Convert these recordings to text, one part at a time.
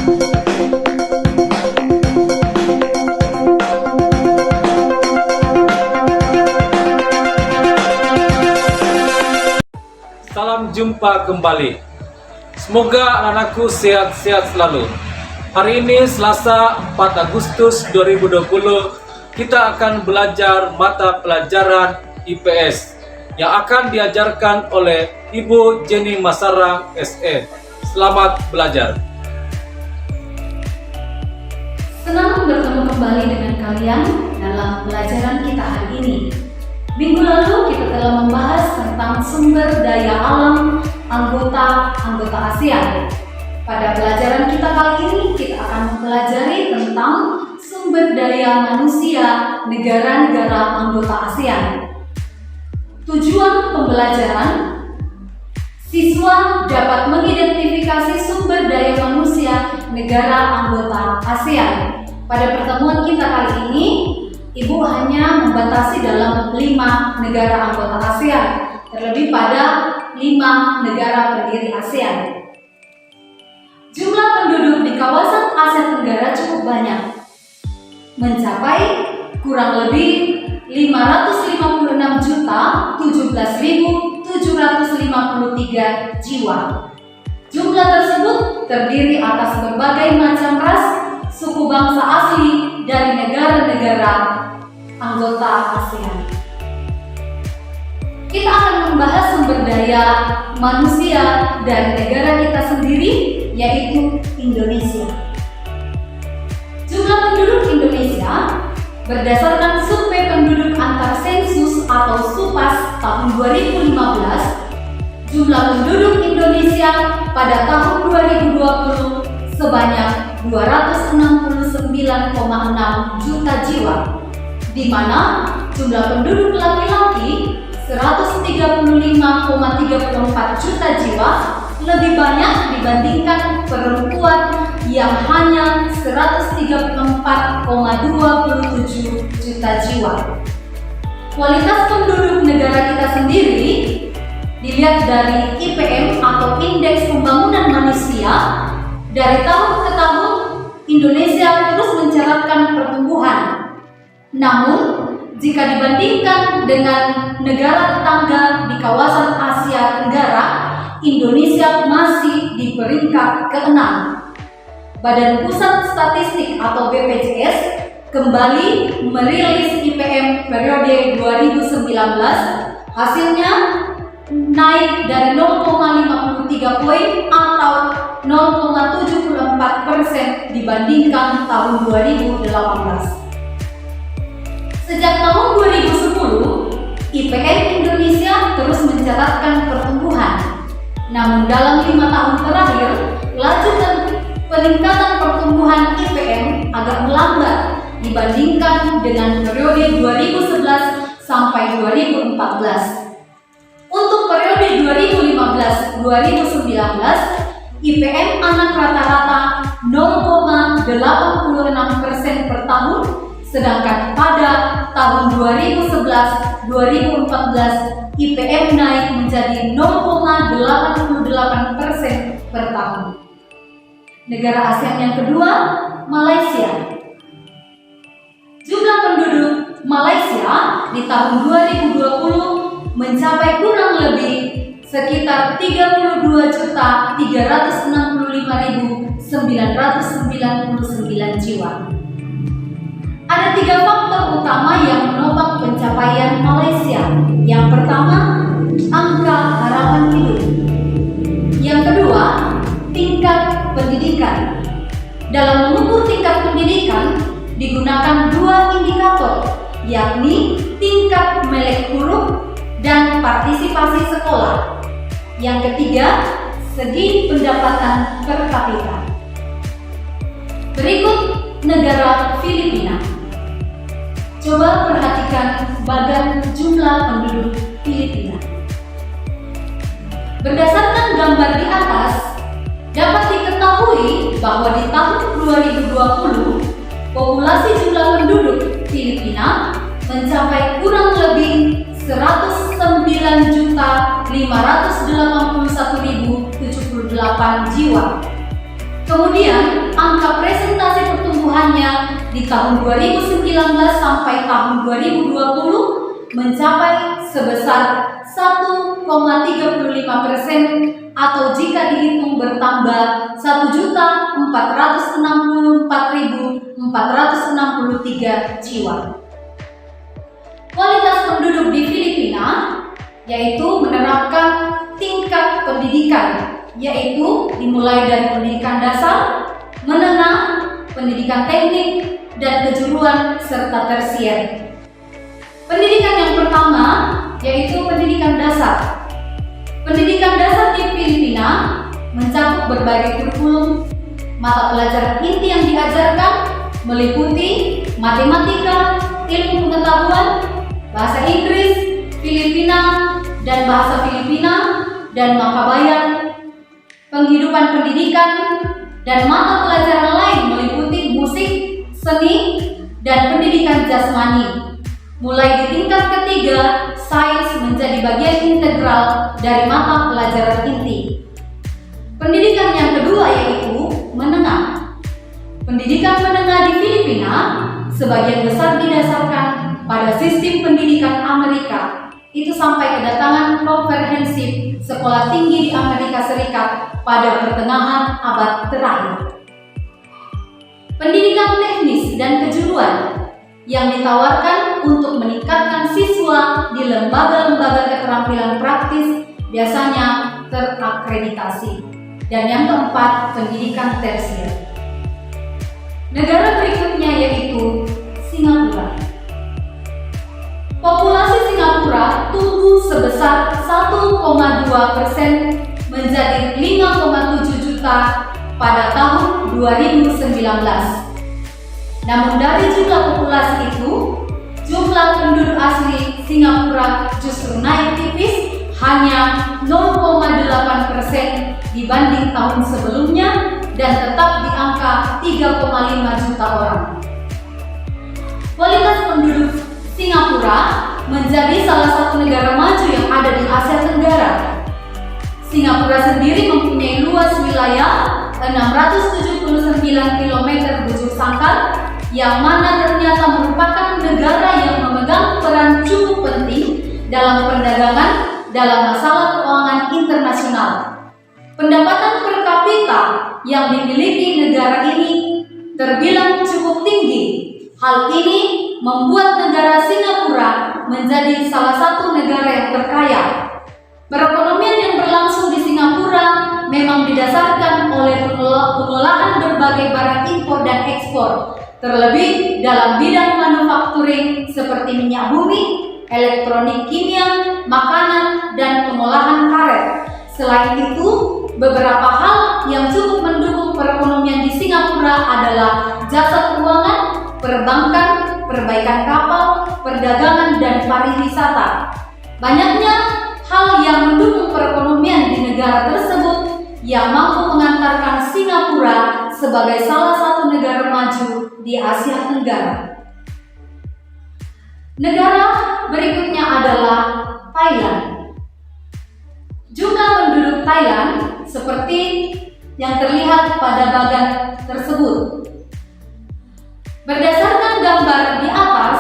Salam jumpa kembali. Semoga anakku sehat-sehat selalu. Hari ini Selasa 4 Agustus 2020, kita akan belajar mata pelajaran IPS yang akan diajarkan oleh Ibu Jenny Masarang SE. Selamat belajar. Senang bertemu kembali dengan kalian dalam pelajaran kita hari ini. Minggu lalu kita telah membahas tentang sumber daya alam anggota ASEAN. Pada pelajaran kita kali ini kita akan mempelajari tentang sumber daya manusia negara-negara anggota ASEAN. Tujuan pembelajaran: siswa dapat mengidentifikasi sumber daya manusia negara anggota ASEAN. Pada pertemuan kita kali ini, Ibu hanya membatasi dalam 5 negara anggota ASEAN, terlebih pada 5 negara pendiri ASEAN. Jumlah penduduk di kawasan Asia Tenggara cukup banyak, mencapai kurang lebih 556.017.753 jiwa. Jumlah tersebut terdiri atas berbagai macam ras, suku bangsa asli dari negara-negara anggota ASEAN. Kita akan membahas sumber daya manusia dari negara kita sendiri, yaitu Indonesia. Jumlah penduduk Indonesia berdasarkan survei penduduk antar sensus atau SUPAS tahun 2015, jumlah penduduk Indonesia pada tahun 2020 sebanyak 269,6 juta jiwa, di mana jumlah penduduk laki-laki 135,34 juta jiwa, lebih banyak dibandingkan perempuan yang hanya 134,27 juta jiwa. Kualitas penduduk negara kita sendiri dilihat dari IPM atau Indeks Pembangunan Manusia. Dari tahun ke tahun Indonesia terus mencatatkan pertumbuhan. Namun jika dibandingkan dengan negara tetangga di kawasan Asia Tenggara, Indonesia masih di peringkat ke-6. Badan Pusat Statistik atau BPJS kembali merilis IPM periode 2019. Hasilnya naik dari 0,53 poin atau 0,74% dibandingkan tahun 2018. Sejak tahun 2010, IPM Indonesia terus mencatatkan pertumbuhan. Namun dalam 5 tahun terakhir, laju peningkatan pertumbuhan IPM agak melambat dibandingkan dengan periode 2011 sampai 2014. Untuk periode 2015-2019, IPM anak rata-rata 0,86% per tahun, sedangkan pada tahun 2011-2014 IPM naik menjadi 0,88% per tahun. Negara ASEAN yang kedua, Malaysia. Jumlah penduduk Malaysia di tahun 2020 mencapai kurang lebih sekitar 32.365.999 jiwa. Ada 3 faktor utama yang menopang pencapaian Malaysia. Yang pertama, angka harapan hidup. Yang kedua, tingkat pendidikan. Dalam mengukur tingkat pendidikan digunakan 2 indikator, yakni tingkat melek huruf dan partisipasi sekolah. Yang ketiga, segi pendapatan per kapita. Berikut negara Filipina. Coba perhatikan bagan jumlah penduduk Filipina. Berdasarkan gambar di atas, dapat diketahui bahwa di tahun 2020, populasi jumlah penduduk Filipina mencapai kurang lebih 109.581.078 jiwa. Kemudian angka presentasi pertumbuhannya di tahun 2019 sampai tahun 2020 mencapai sebesar 1,35% atau jika dihitung bertambah 1.464.463 jiwa. Kualitas penduduk di Filipina yaitu menerapkan tingkat pendidikan, yaitu dimulai dari pendidikan dasar, menengah, pendidikan teknik, dan kejuruan serta tersier. Pendidikan yang pertama yaitu pendidikan dasar. Pendidikan dasar di Filipina mencakup berbagai kurikulum. Mata pelajaran inti yang diajarkan meliputi matematika, ilmu pengetahuan, bahasa Inggris, Filipina, dan bahasa Filipina, dan Makabayan. Penghidupan pendidikan dan mata pelajaran lain meliputi musik, seni, dan pendidikan jasmani. Mulai di tingkat ketiga, sains menjadi bagian integral dari mata pelajaran inti. Pendidikan yang kedua yaitu menengah. Pendidikan menengah di Filipina sebagian besar didasarkan pada sistem pendidikan Amerika. Itu sampai kedatangan komprehensif sekolah tinggi di Amerika Serikat pada pertengahan abad terakhir. Pendidikan teknis dan kejuruan yang ditawarkan untuk meningkatkan siswa di lembaga-lembaga keterampilan praktis biasanya terakreditasi. Dan yang keempat, pendidikan tersier. Negara berikutnya yaitu Singapura. Populasi Singapura tumbuh sebesar 1,2% menjadi 5,7 juta pada tahun 2019. Namun dari jumlah populasi itu, jumlah penduduk asli Singapura justru naik tipis hanya 0,8% dibanding tahun sebelumnya dan tetap di angka 3,5 juta orang. Kualitas penduduk Singapura menjadi salah satu negara maju yang ada di Asia Tenggara. Singapura sendiri mempunyai luas wilayah 679 km bujur sangkar, yang mana ternyata merupakan negara yang memegang peran cukup penting dalam perdagangan dalam masalah keuangan internasional. Pendapatan per kapita yang dimiliki negara ini terbilang cukup tinggi. Hal ini membuat negara Singapura menjadi salah satu negara yang terkaya. Perekonomian yang berlangsung di Singapura memang didasarkan oleh pengolahan berbagai barang impor dan ekspor, terlebih dalam bidang manufakturing seperti minyak bumi, elektronik kimia, makanan, dan pengolahan karet. Selain itu, beberapa hal yang cukup mendukung perekonomian di Singapura adalah jasa keuangan, perbankan, perbaikan kapal, perdagangan, dan pariwisata. Banyaknya hal yang mendukung perekonomian di negara tersebut yang mampu mengantarkan Singapura sebagai salah satu negara maju di Asia Tenggara. Negara berikutnya adalah Thailand. Jumlah penduduk Thailand seperti yang terlihat pada bagan tersebut. Berdasarkan gambar di atas,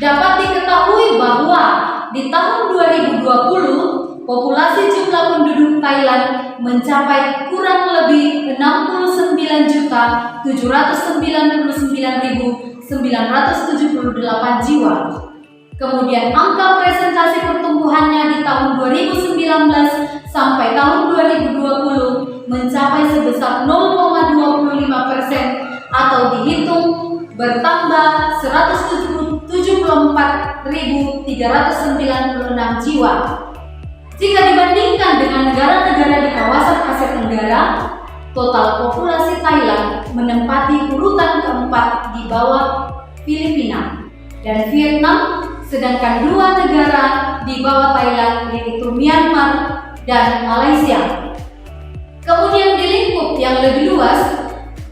dapat diketahui bahwa di tahun 2020 populasi jumlah penduduk Thailand mencapai kurang lebih 69.799.978 jiwa. Kemudian angka presentasi pertumbuhannya di tahun 2019 sampai tahun 2020 mencapai sebesar 0,25% atau dihitung bertambah 174.396 jiwa. Jika dibandingkan dengan negara-negara di kawasan Asia Tenggara, total populasi Thailand menempati urutan keempat di bawah Filipina dan Vietnam, sedangkan dua negara di bawah Thailand yaitu Myanmar dan Malaysia. Kemudian di lingkup yang lebih luas,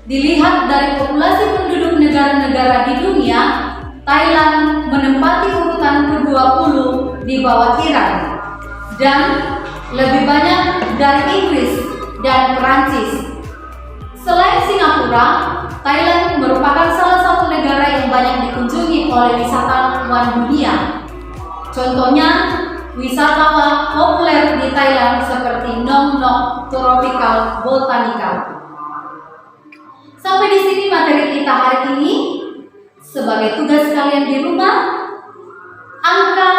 dilihat dari populasi penduduk negara-negara di dunia, Thailand menempati urutan ke-20 di bawah Iran dan lebih banyak dari Inggris dan Perancis. Selain Singapura, Thailand merupakan salah satu negara yang banyak dikunjungi oleh wisatawan dunia. Contohnya, wisata populer di Thailand seperti Nong Nok Tropical Botanical. Sampai di sini materi kita hari ini. Sebagai tugas kalian di rumah, angka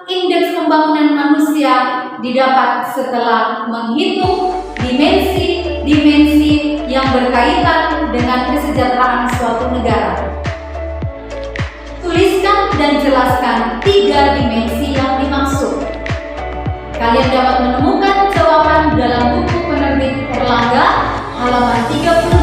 indeks pembangunan manusia didapat setelah menghitung dimensi yang berkaitan dengan kesejahteraan suatu negara. Tuliskan dan jelaskan 3 dimensi yang dimaksud. Kalian dapat menemukan jawaban dalam buku penerbit Erlangga halaman 32